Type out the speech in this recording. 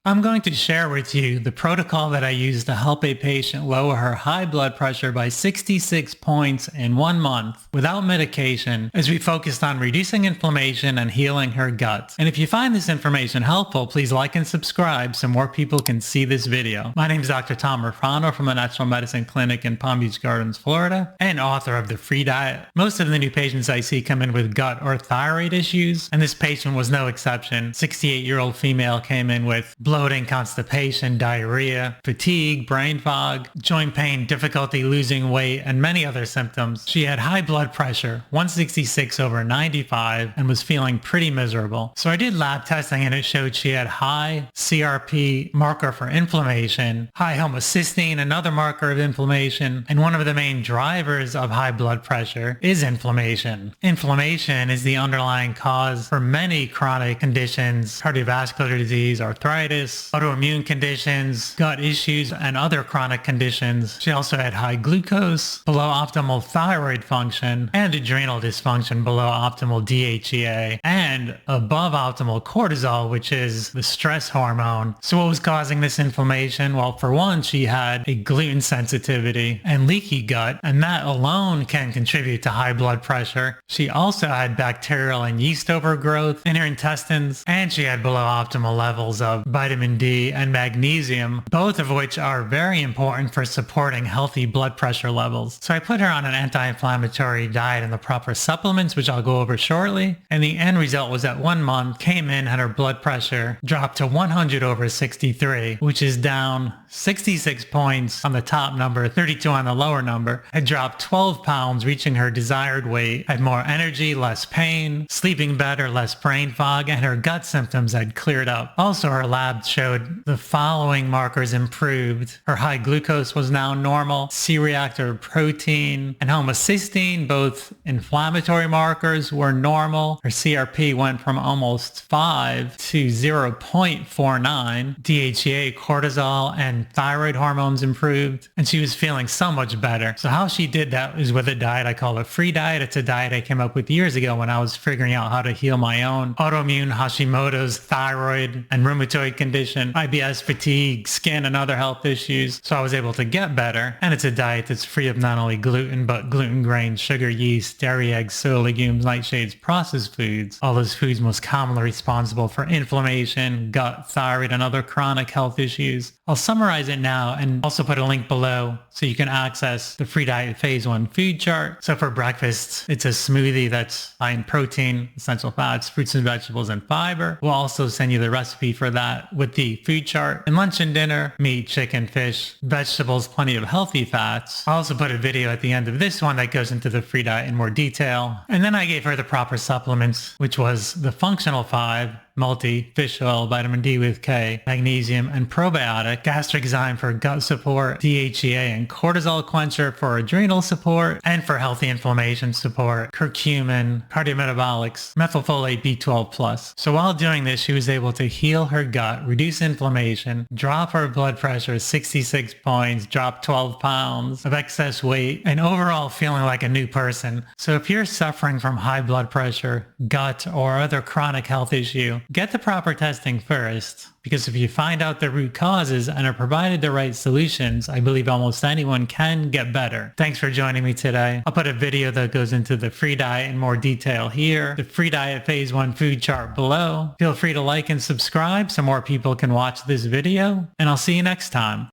I'm going to share with you the protocol that I used to help a patient lower her high blood pressure by 66 points in 1 month without medication, as we focused on reducing inflammation and healing her gut. And if you find this information helpful, please like and subscribe so more people can see this video. My name is Dr. Thomas Rofrano from the Natural Medicine Clinic in Palm Beach Gardens, Florida, and author of The Free Diet. Most of the new patients I see come in with gut or thyroid issues, and this patient was no exception. 68-year-old female came in with bloating, constipation, diarrhea, fatigue, brain fog, joint pain, difficulty losing weight, and many other symptoms. She had high blood pressure, 166/95, and was feeling pretty miserable. So I did lab testing and it showed she had high CRP, marker for inflammation, high homocysteine, another marker of inflammation, and one of the main drivers of high blood pressure is inflammation. Inflammation is the underlying cause for many chronic conditions, cardiovascular disease, arthritis, autoimmune conditions, gut issues, and other chronic conditions. She also had high glucose, below optimal thyroid function, and adrenal dysfunction below optimal DHEA, and above optimal cortisol, which is the stress hormone. So what was causing this inflammation? Well, for one, she had a gluten sensitivity and leaky gut, and that alone can contribute to high blood pressure. She also had bacterial and yeast overgrowth in her intestines, and she had below optimal levels of vitamin D and magnesium, both of which are very important for supporting healthy blood pressure levels. So I put her on an anti-inflammatory diet and the proper supplements, which I'll go over shortly. And the end result was that 1 month came in and her blood pressure dropped to 100/63, which is down 66 points on the top number, 32 on the lower number, had dropped 12 pounds, reaching her desired weight, had more energy, less pain, sleeping better, less brain fog, and her gut symptoms had cleared up. Also, her lab showed the following markers improved. Her high glucose was now normal, C-reactive protein and homocysteine, both inflammatory markers, were normal. Her CRP went from almost 5 to 0.49. DHEA, cortisol, and thyroid hormones improved, and she was feeling so much better. So how she did that is with a diet I call a free diet. It's a diet I came up with years ago when I was figuring out how to heal my own autoimmune Hashimoto's, thyroid, and rheumatoid condition, IBS, fatigue, skin, and other health issues. So I was able to get better, and it's a diet that's free of not only gluten, but gluten, grain, sugar, yeast, dairy, eggs, soy, legumes, nightshades, processed foods, all those foods most commonly responsible for inflammation, gut, thyroid, and other chronic health issues. I'll summarize it now and also put a link below so you can access the Free Diet Phase 1 food chart. So for breakfast, it's a smoothie that's high in protein, essential fats, fruits and vegetables, and fiber. We'll also send you the recipe for that with the food chart. And lunch and dinner, meat, chicken, fish, vegetables, plenty of healthy fats. I also put a video at the end of this one that goes into the free diet in more detail. And then I gave her the proper supplements, which was the functional 5, multi, fish oil, vitamin D with K, magnesium, and probiotic, gastric zyme for gut support, DHEA and cortisol quencher for adrenal support, and for healthy inflammation support, curcumin, cardiometabolics, methylfolate B12+. So while doing this, she was able to heal her gut, reduce inflammation, drop her blood pressure 66 points, drop 12 pounds of excess weight, and overall feeling like a new person. So if you're suffering from high blood pressure, gut, or other chronic health issue, get the proper testing first, because if you find out the root causes and are provided the right solutions, I believe almost anyone can get better. Thanks for joining me today. I'll put a video that goes into the free diet in more detail here, the free diet phase 1 food chart below. Feel free to like and subscribe so more people can watch this video, and I'll see you next time.